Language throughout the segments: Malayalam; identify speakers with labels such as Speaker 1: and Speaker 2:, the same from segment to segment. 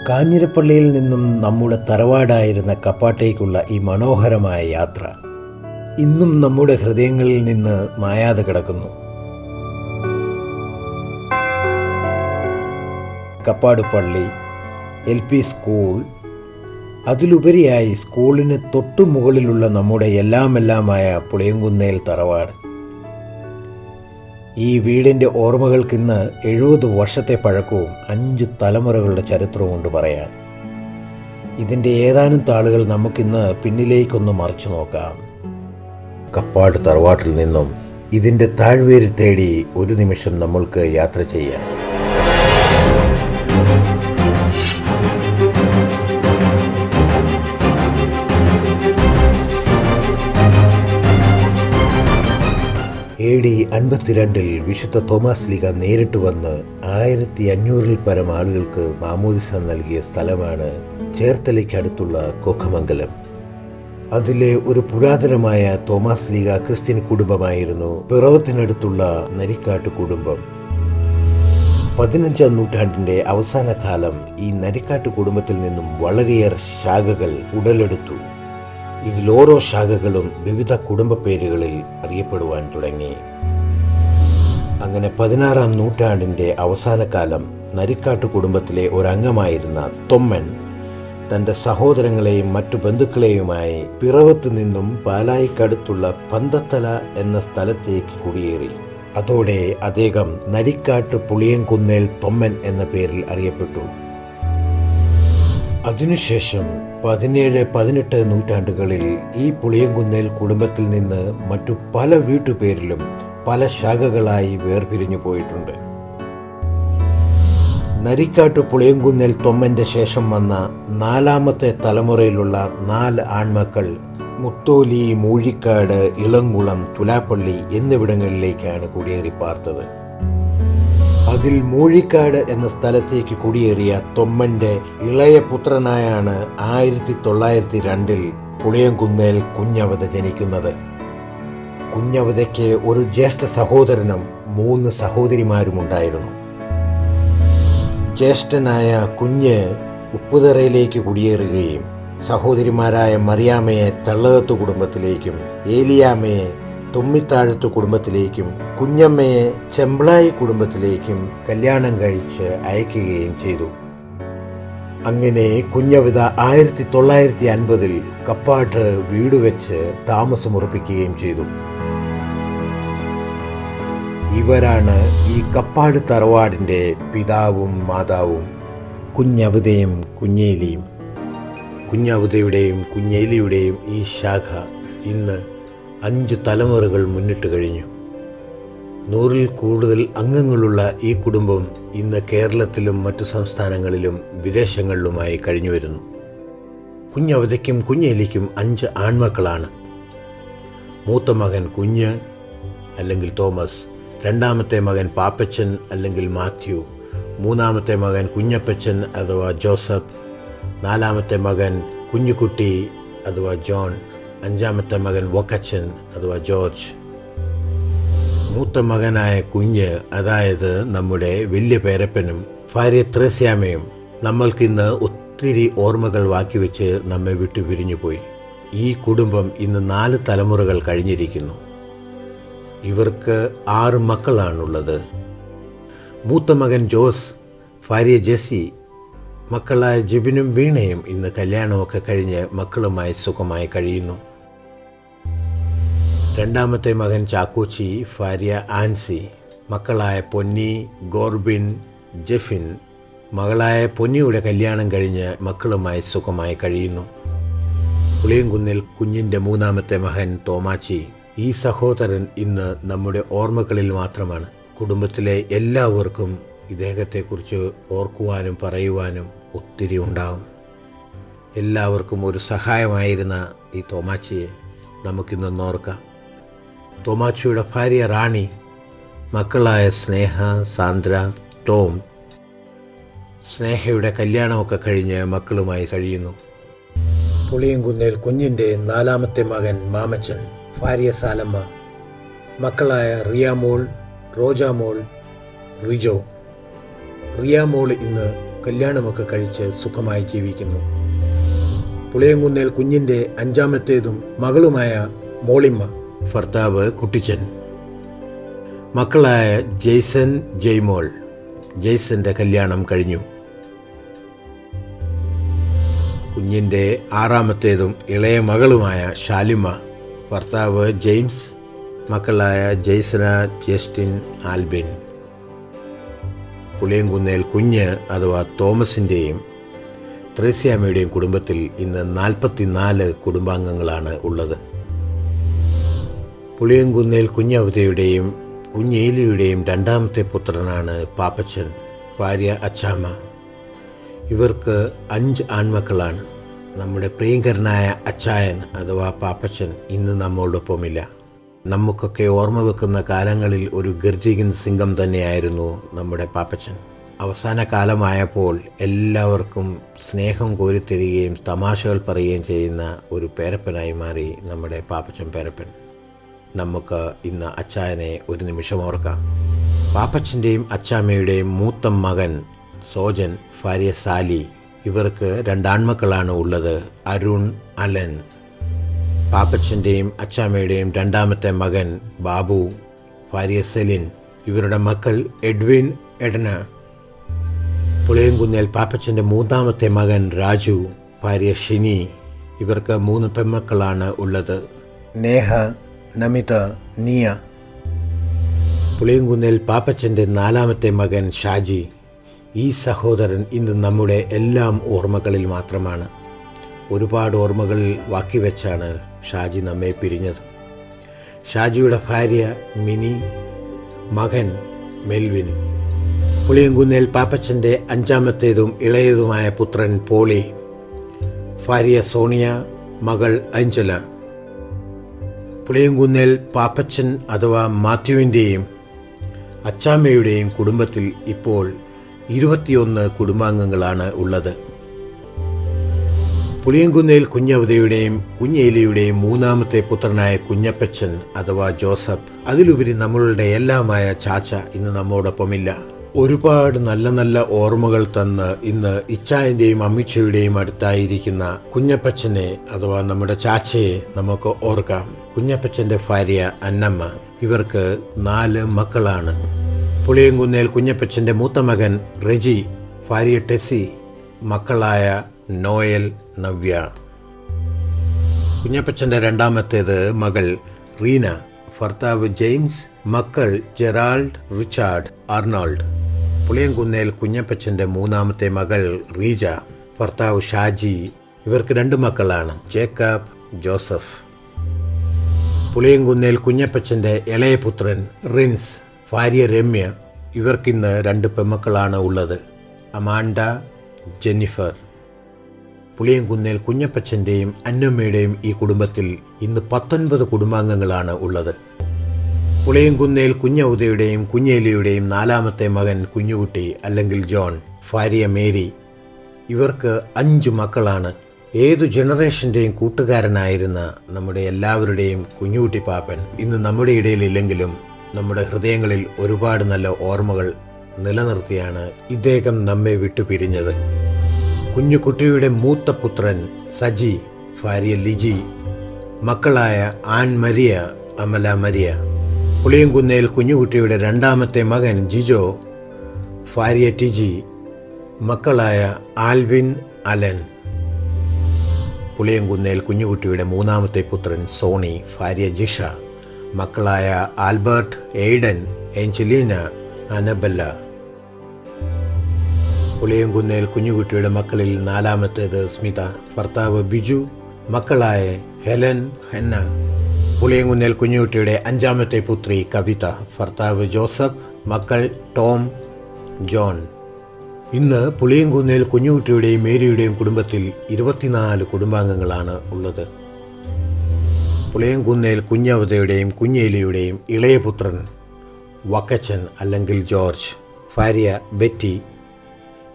Speaker 1: കാഞ്ഞിരപ്പള്ളിയിൽ നിന്നും നമ്മുടെ തറവാടായിരുന്ന കപ്പാട്ടേക്കുള്ള ഈ മനോഹരമായ യാത്ര ഇന്നും നമ്മുടെ ഹൃദയങ്ങളിൽ നിന്ന് മായാതെ കിടക്കുന്നു. കപ്പാട് പള്ളി, LP സ്കൂൾ, അതിലുപരിയായി സ്കൂളിന് തൊട്ടു മുകളിലുള്ള നമ്മുടെ എല്ലാമായ പുളിയങ്കുന്നേൽ തറവാട്. ഈ വീടിൻ്റെ ഓർമ്മകൾക്കിന്ന് 70 വർഷത്തെ പഴക്കവും 5 തലമുറകളുടെ ചരിത്രവും കൊണ്ട് പറയാൻ. ഇതിൻ്റെ ഏതാനും താളുകൾ നമുക്കിന്ന് പിന്നിലേക്കൊന്ന് മറിച്ചു നോക്കാം. കപ്പാട് തറവാട്ടിൽ നിന്നും ഇതിൻ്റെ താഴ്വേര് തേടി ഒരു നിമിഷം നമ്മൾക്ക് യാത്ര ചെയ്യാം. AD 52 വിശുദ്ധ തോമാസ് ലീഗ നേരിട്ട് വന്ന് 1500 പരം ആളുകൾക്ക് മാമോദിസ നൽകിയ സ്ഥലമാണ് ചേർത്തലയ്ക്കടുത്തുള്ള കൊക്കമംഗലം. അതിലെ ഒരു പുരാതനമായ തോമാസ് ലീഗ ക്രിസ്ത്യൻ കുടുംബമായിരുന്നു പിറവത്തിനടുത്തുള്ള നരിക്കാട്ട് കുടുംബം. 15ാം നൂറ്റാണ്ടിൻ്റെ അവസാന കാലം ഈ നരിക്കാട്ട് കുടുംബത്തിൽ നിന്നും വളരെയേറെ ശാഖകൾ ഉടലെടുത്തു. ഇതിലോരോ ശാഖകളും വിവിധ കുടുംബ പേരുകളിൽ അറിയപ്പെടുവാൻ തുടങ്ങി. അങ്ങനെ 16ാം നൂറ്റാണ്ടിൻ്റെ അവസാന കാലം നരിക്കാട്ട് കുടുംബത്തിലെ ഒരംഗമായിരുന്ന തൊമ്മൻ തൻ്റെ സഹോദരങ്ങളെയും മറ്റു ബന്ധുക്കളെയുമായി പിറവത്ത് നിന്നും പാലായിക്കടുത്തുള്ള പന്തത്തല എന്ന സ്ഥലത്തേക്ക് കുടിയേറി. അതോടെ അദ്ദേഹം നരിക്കാട്ട് പുളിയങ്കുന്നേൽ തൊമ്മൻ എന്ന പേരിൽ അറിയപ്പെട്ടു. അതിനുശേഷം 17-18 നൂറ്റാണ്ടുകളിൽ ഈ പുളിയങ്കുന്നേൽ കുടുംബത്തിൽ നിന്ന് മറ്റു പല വീട്ടുപേരിലും പല ശാഖകളായി വേർപിരിഞ്ഞു പോയിട്ടുണ്ട്. നരിക്കാട്ട് പുളിയങ്കുന്നേൽ തൊമ്മൻ്റെ ശേഷം വന്ന 4ാമത്തെ തലമുറയിലുള്ള 4 ആൺമക്കൾ മുത്തോലി, മൂഴിക്കാട്, ഇളംകുളം, തുലാപ്പള്ളി എന്നിവിടങ്ങളിലേക്കാണ് കുടിയേറി പാർത്തത്. അതിൽ മൂഴിക്കാട് എന്ന സ്ഥലത്തേക്ക് കുടിയേറിയ തൊമ്മൻ്റെ ഇളയ പുത്രനായാണ് 1902 പുളിയങ്കുന്നേൽ കുഞ്ഞവത ജനിക്കുന്നത്. കുഞ്ഞവതയ്ക്ക് ഒരു ജ്യേഷ്ഠ സഹോദരനും 3 സഹോദരിമാരുമുണ്ടായിരുന്നു. ജ്യേഷ്ഠനായ കുഞ്ഞ് ഉപ്പുതറയിലേക്ക് കുടിയേറുകയും സഹോദരിമാരായ മറിയാമ്മയെ തള്ളകത്ത് കുടുംബത്തിലേക്കും ഏലിയാമ്മയെ തുമ്മിത്താഴത്ത് കുടുംബത്തിലേക്കും കുഞ്ഞമ്മയെ ചെമ്പ്ളായി കുടുംബത്തിലേക്കും കല്യാണം കഴിച്ച് അയക്കുകയും ചെയ്തു. അങ്ങനെ കുഞ്ഞവിത 1950 കപ്പാട്ട് വീട് വെച്ച് താമസമുറപ്പിക്കുകയും ചെയ്തു. ഇവരാണ് ഈ കപ്പാട് തറവാടിൻ്റെ പിതാവും മാതാവും, കുഞ്ഞവിതയും കുഞ്ഞേലിയും. കുഞ്ഞവിതയുടെയും കുഞ്ഞേലിയുടെയും ഈ ശാഖ ഇന്ന് 5 തലമുറകൾ മുന്നിട്ട് കഴിഞ്ഞു. 100-ൽ കൂടുതൽ അംഗങ്ങളുള്ള ഈ കുടുംബം ഇന്ന് കേരളത്തിലും മറ്റു സംസ്ഥാനങ്ങളിലും വിദേശങ്ങളിലുമായി കഴിഞ്ഞു വരുന്നു. കുഞ്ഞവതയ്ക്കും കുഞ്ഞേലിക്കും 5 ആൺമക്കളാണ്. മൂത്ത മകൻ കുഞ്ഞ് അല്ലെങ്കിൽ തോമസ്, 2ാമത്തെ മകൻ പാപ്പച്ചൻ അല്ലെങ്കിൽ മാത്യു, 3ാമത്തെ മകൻ കുഞ്ഞപ്പച്ചൻ അഥവാ ജോസഫ്, 4ാമത്തെ മകൻ കുഞ്ഞുകുട്ടി അഥവാ ജോൺ, 5ാമത്തെ മകൻ വക്കച്ചൻ അഥവാ ജോർജ്. മൂത്ത മകനായ കുഞ്ഞ്, അതായത് നമ്മുടെ വലിയ പേരപ്പനും ഭാര്യ ത്രേസ്യാമ്മയും നമ്മൾക്കിന്ന് ഒത്തിരി ഓർമ്മകൾ വാക്കിവെച്ച് നമ്മെ വിട്ടു പിരിഞ്ഞുപോയി. ഈ കുടുംബം ഇന്ന് 4 തലമുറകൾ കഴിഞ്ഞിരിക്കുന്നു. ഇവർക്ക് 6 മക്കളാണുള്ളത്. മൂത്ത മകൻ ജോസ്, ഭാര്യ ജെസ്സി, മക്കളായ ജിബിനും വീണയും ഇന്ന് കല്യാണമൊക്കെ കഴിഞ്ഞ് മക്കളുമായി സുഖമായി കഴിയുന്നു. 2ാമത്തെ മകൻ ചാക്കോച്ചി, ഭാര്യ ആൻസി, മക്കളായ പൊന്നി, ഗോർബിൻ, ജെഫിൻ, മകളായ പൊന്നിയുടെ കല്യാണം കഴിഞ്ഞ് മക്കളുമായി സുഖമായി കഴിയുന്നു. പുളിയങ്കുന്നിൽ കുഞ്ഞിൻ്റെ 3ാമത്തെ മകൻ തോമാച്ചി. ഈ സഹോദരൻ ഇന്ന് നമ്മുടെ ഓർമ്മകളിൽ മാത്രമാണ്. കുടുംബത്തിലെ എല്ലാവർക്കും ഇദ്ദേഹത്തെക്കുറിച്ച് ഓർക്കുവാനും പറയുവാനും ഒത്തിരി ഉണ്ടാകും. എല്ലാവർക്കും ഒരു സഹായമായിരുന്ന ഈ തോമാച്ചിയെ നമുക്കിന്നൊന്ന് ഓർക്കാം. തോമാച്ചിയുടെ ഭാര്യ റാണി, മക്കളായ സ്നേഹ, സാന്ദ്ര, ടോം. സ്നേഹയുടെ കല്യാണമൊക്കെ കഴിഞ്ഞ് മക്കളുമായി കഴിയുന്നു. പുളിയങ്കുന്നേൽ കുഞ്ഞിൻ്റെ 4ാമത്തെ മകൻ മാമച്ചൻ, ഭാര്യ സാലമ്മ, മക്കളായ റിയാമോൾ, റോജാമോൾ, റിജോ. റിയാമോൾ ഇന്ന് കല്യാണമൊക്കെ കഴിച്ച് സുഖമായി ജീവിക്കുന്നു. പുളിയംകുന്നേൽ കുഞ്ഞിൻ്റെ 5ാമത്തേതും മകളുമായ മോളിമ്മ, ഭർത്താവ് കുട്ടിച്ചൻ. മക്കളായ ജെയ്സൺ, ജെയ്മോൾ. ജെയ്സന്റെ കല്യാണം കഴിഞ്ഞു. കുഞ്ഞിൻ്റെ 6ാമത്തേതും ഇളയ മകളുമായ ഷാലിമ, ഭർത്താവ് ജെയിംസ്. മക്കളായ ജെയ്സന, ജസ്റ്റിൻ, ആൽബിൻ. പുളിയംകുന്നേൽ കുഞ്ഞ് അഥവാ തോമസിൻ്റെയും ത്രേസ്യാമ്മയുടെയും കുടുംബത്തിൽ ഇന്ന് 44 കുടുംബാംഗങ്ങളാണ് ഉള്ളത്. പുളിയംകുന്നേൽ കുഞ്ഞവതയുടെയും കുഞ്ഞേലിയുടെയും 2ാമത്തെ പുത്രനാണ് പാപ്പച്ചൻ, ഭാര്യ അച്ചാമ്മ. ഇവർക്ക് 5 ആൺമക്കളാണ്. നമ്മുടെ പ്രിയങ്കരനായ അച്ചായൻ അഥവാ പാപ്പച്ചൻ ഇന്ന് നമ്മോടൊപ്പമില്ല. നമുക്കൊക്കെ ഓർമ്മ വെക്കുന്ന കാലങ്ങളിൽ ഒരു ഗർജിക്കുന്ന സിംഹം തന്നെയായിരുന്നു നമ്മുടെ പാപ്പച്ചൻ. അവസാന കാലമായപ്പോൾ എല്ലാവർക്കും സ്നേഹം കോരിത്തരികയും തമാശകൾ പറയുകയും ചെയ്യുന്ന ഒരു പേരപ്പനായി മാറി നമ്മുടെ പാപ്പച്ചൻ പേരപ്പൻ. നമുക്ക് ഇന്ന് അച്ചായനെ ഒരു നിമിഷം ഓർക്കാം. പാപ്പച്ചൻ്റെയും അച്ചാമ്മയുടെയും മൂത്ത മകൻ സോജൻ, ഭാര്യ സാലി. ഇവർക്ക് 2 ആൺമക്കളാണ് ഉള്ളത്, അരുൺ, അലൻ. പാപ്പച്ചൻ്റെയും അച്ചാമ്മയുടെയും 2ാമത്തെ മകൻ ബാബു, ഭാര്യ സെലിൻ. ഇവരുടെ മക്കൾ എഡ്വിൻ, എഡന. പുളിയംകുന്നേൽ പാപ്പച്ചൻ്റെ 3ാമത്തെ മകൻ രാജു, ഭാര്യ ഷിനി. ഇവർക്ക് 3 പെൺമക്കളാണ് ഉള്ളത്, നേഹ, നമിത, നിയ. പുളിയംകുന്നേൽ പാപ്പച്ചൻ്റെ 4ാമത്തെ മകൻ ഷാജി. ഈ സഹോദരൻ ഇന്ന് നമ്മുടെ എല്ലാം ഓർമ്മകളിൽ മാത്രമാണ്. ഒരുപാട് ഓർമ്മകൾ ബാക്കി വെച്ചാണ് ഷാജി നമ്മെ പിരിഞ്ഞത്. ഷാജിയുടെ ഭാര്യ മിനി, മകൻ മെൽവിൻ. പുളിയംകുന്നേൽ പാപ്പച്ചൻ്റെ 5ാമത്തേതും ഇളയതുമായ പുത്രൻ പോളി, ഭാര്യ സോണിയ, മകൾ അഞ്ചല. പുളിയംകുന്നേൽ പാപ്പച്ചൻ അഥവാ മാത്യുവിൻ്റെയും അച്ചാമ്മയുടെയും കുടുംബത്തിൽ ഇപ്പോൾ 21 കുടുംബാംഗങ്ങളാണ് ഉള്ളത്. പുളിയംകുന്നേൽ കുഞ്ഞവതയുടെയും കുഞ്ഞേലിയുടെയും 3ാമത്തെ പുത്രനായ കുഞ്ഞപ്പച്ചൻ അഥവാ ജോസഫ്, അതിലുപരി നമ്മളുടെ എല്ലാമായ ചാച്ച ഇന്ന് നമ്മോടൊപ്പമില്ല. ഒരുപാട് നല്ല നല്ല ഓർമ്മകൾ തന്ന് ഇന്ന് ഇച്ചായൻ്റെയും അമ്മിച്ചയുടെയും അടുത്തായിരിക്കുന്ന കുഞ്ഞപ്പച്ചനെ അഥവാ നമ്മുടെ ചാച്ചയെ നമുക്ക് ഓർക്കാം. കുഞ്ഞപ്പച്ചൻ്റെ ഭാര്യ അന്നമ്മ. ഇവർക്ക് 4 മക്കളാണ്. പുളിയംകുന്നേൽ കുഞ്ഞപ്പച്ചൻ്റെ മൂത്ത മകൻ റെജി, ഭാര്യ ടെസി, മക്കളായ നോയൽ, നവ്യ. കുഞ്ഞപ്പച്ചൻ്റെ 2ാമത്തേത് മകൾ റീന, ഭർത്താവ് ജെയിംസ്, മക്കൾ ജെറാൾഡ്, റിച്ചാർഡ്, അർണോൾഡ്. പുളിയംകുന്നേൽ കുഞ്ഞപ്പച്ചൻ്റെ 3ാമത്തെ മകൾ റീജ, ഭർത്താവ് ഷാജി. ഇവർക്ക് 2 മക്കളാണ്, ജേക്കബ്, ജോസഫ്. പുളിയംകുന്നേൽ കുഞ്ഞപ്പച്ചൻ്റെ ഇളയ പുത്രൻ റിൻസ്, ഭാര്യ രമ്യ. ഇവർക്കിന്ന് 2 പെൺമക്കളാണ് ഉള്ളത്, അമാൻഡ, ജെന്നിഫർ. പുളിയംകുന്നേൽ കുഞ്ഞപ്പച്ചൻ്റെയും അന്നമ്മയുടെയും ഈ കുടുംബത്തിൽ ഇന്ന് 19 കുടുംബാംഗങ്ങളാണ് ഉള്ളത്. പുളിയംകുന്നേൽ കുഞ്ഞൗതയുടെയും കുഞ്ഞേലിയുടെയും 4ാമത്തെ മകൻ കുഞ്ഞുകുട്ടി അല്ലെങ്കിൽ ജോൺ, ഭാര്യ മേരി. ഇവർക്ക് 5 മക്കളാണ്. ഏതു ജനറേഷൻ്റെയും കൂട്ടുകാരനായിരുന്ന നമ്മുടെ എല്ലാവരുടെയും കുഞ്ഞുകുട്ടി പാപ്പൻ ഇന്ന് നമ്മുടെ ഇടയിലില്ലെങ്കിലും നമ്മുടെ ഹൃദയങ്ങളിൽ ഒരുപാട് നല്ല ഓർമ്മകൾ നിലനിർത്തിയാണ് ഇദ്ദേഹം നമ്മെ വിട്ടുപിരിഞ്ഞത്. കുഞ്ഞുകുട്ടിയുടെ മൂത്ത പുത്രൻ സജി, ഭാര്യ ലിജി, മക്കളായ an Maria, Amala Maria. Puliyamkunnel കുഞ്ഞുകുട്ടിയുടെ 2ാമത്തെ മകൻ ജിജോ, ഭാര്യ ടിജി, മക്കളായ ആൽവിൻ, അലൻ. പുളിയംകുന്നേൽ കുഞ്ഞുകുട്ടിയുടെ 3ാമത്തെ പുത്രൻ സോണി, ഭാര്യ ജിഷ, മക്കളായ ആൽബർട്ട്, എയ്ഡൻ, ഏഞ്ചലീന, അനബല്ല. പുളിയംകുന്നേൽ കുഞ്ഞുകുട്ടിയുടെ മക്കളിൽ 4ാമത്തേത് സ്മിത, ഭർത്താവ് ബിജു, മക്കളായ ഹെലൻ, ഹെന്ന. പുളിയംകുന്നേൽ കുഞ്ഞുകുട്ടിയുടെ 5ാമത്തെ പുത്രി കവിത, ഭർത്താവ് ജോസഫ്, മക്കൾ ടോം, ജോൺ. ഇന്ന് പുളിയംകുന്നേൽ കുഞ്ഞുകുട്ടിയുടെയും മേരിയുടെയും കുടുംബത്തിൽ 24 കുടുംബാംഗങ്ങളാണ് ഉള്ളത്. പുളിയംകുന്നേൽ കുഞ്ഞവതയുടെയും കുഞ്ഞേലിയുടെയും ഇളയ പുത്രൻ വക്കച്ചൻ അല്ലെങ്കിൽ ജോർജ്, ഭാര്യ ബെറ്റി.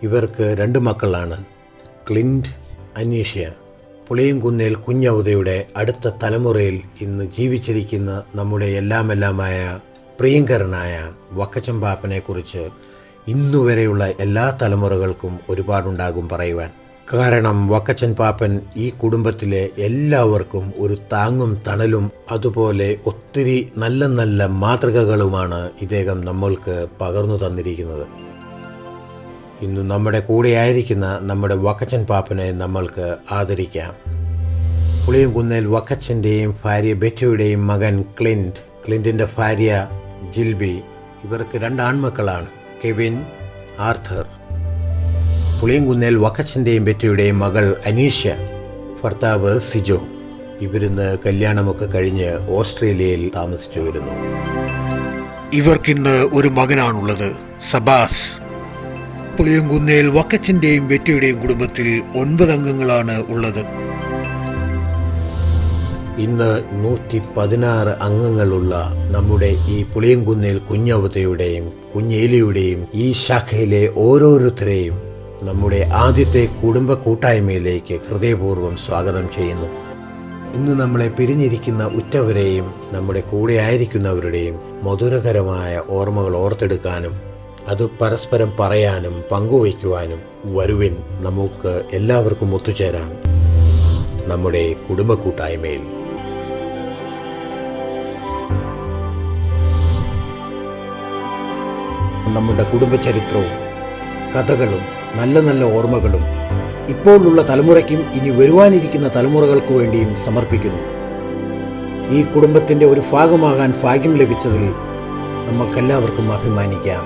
Speaker 1: ഇവർക്ക് 2 മക്കളാണ്, ക്ലിൻറ്റ്, അനീഷ്യ. പുളിയംകുന്നേൽ കുഞ്ഞവതയുടെ അടുത്ത തലമുറയിൽ ഇന്ന് ജീവിച്ചിരിക്കുന്ന നമ്മുടെ എല്ലാമെല്ലാമായ പ്രിയങ്കരനായ വക്കച്ചൻ പാപ്പനെക്കുറിച്ച് ഇന്നുവരെയുള്ള എല്ലാ തലമുറകൾക്കും ഒരുപാടുണ്ടാകും പറയുവാൻ. കാരണം വക്കച്ചൻ പാപ്പൻ ഈ കുടുംബത്തിലെ എല്ലാവർക്കും ഒരു താങ്ങും തണലും അതുപോലെ ഒത്തിരി നല്ല നല്ല മാതൃകകളുമാണ് ഇദ്ദേഹം നമ്മൾക്ക് പകർന്നു തന്നിരിക്കുന്നത്. ഇന്ന് നമ്മുടെ കൂടെയായിരിക്കുന്ന നമ്മുടെ വക്കച്ചൻ പാപ്പനെ നമ്മൾക്ക് ആദരിക്കാം. പുളിയംകുന്നേൽ വക്കച്ചൻ്റെയും ഭാര്യ ബെറ്റിയുടെയും മകൻ ക്ലിൻറ്റിൻ്റെ ഭാര്യ ജിൽബി, ഇവർക്ക് 2 ആൺമക്കളാണ്, കെവിൻ, ആർഥർ. പുളിയംകുന്നേൽ വക്കച്ചൻ്റെയും ബെറ്റിയുടെയും മകൾ അനീഷ, ഭർത്താവ് സിജോ. ഇവരിന്ന് കല്യാണമൊക്കെ കഴിഞ്ഞ് ഓസ്ട്രേലിയയിൽ താമസിച്ചു വരുന്നു. ഇവർക്കിന്ന് ഒരു മകനാണുള്ളത്, സബാസ്. പുളിയംകുന്നേൽ വക്കച്ചൻ്റെയും ബെറ്റിയുടെയും കുടുംബത്തിൽ 9 അംഗങ്ങളാണ് ഉള്ളത്. ഇന്ന് 116 അംഗങ്ങളുള്ള നമ്മുടെ ഈ പുളിയംകുന്നേൽ കുഞ്ഞവതയുടെയും കുഞ്ഞേലിയുടെയും ഈ ശാഖയിലെ ഓരോരുത്തരെയും നമ്മുടെ ആദ്യത്തെ കുടുംബ കൂട്ടായ്മയിലേക്ക് ഹൃദയപൂർവ്വം സ്വാഗതം ചെയ്യുന്നു. ഇന്ന് നമ്മളെ പിരിഞ്ഞിരിക്കുന്ന ഉറ്റവരെയും നമ്മുടെ കൂടെ ആയിരിക്കുന്നവരുടെയും മധുരകരമായ ഓർമ്മകൾ ഓർത്തെടുക്കാനും അത് പരസ്പരം പറയാനും പങ്കുവയ്ക്കുവാനും വരുവിൻ, നമുക്ക് എല്ലാവർക്കും ഒത്തുചേരാം നമ്മുടെ കുടുംബ കൂട്ടായ്മയിൽ. നമ്മുടെ കുടുംബചരിത്രവും കഥകളും നല്ല നല്ല ഓർമ്മകളും ഇപ്പോഴുള്ള തലമുറയ്ക്കും ഇനി വരുവാനിരിക്കുന്ന തലമുറകൾക്ക് വേണ്ടിയും സമർപ്പിക്കുന്നു. ഈ കുടുംബത്തിൻ്റെ ഒരു ഭാഗമാകാൻ ഭാഗ്യം ലഭിച്ചതിൽ നമുക്കെല്ലാവർക്കും അഭിമാനിക്കാം.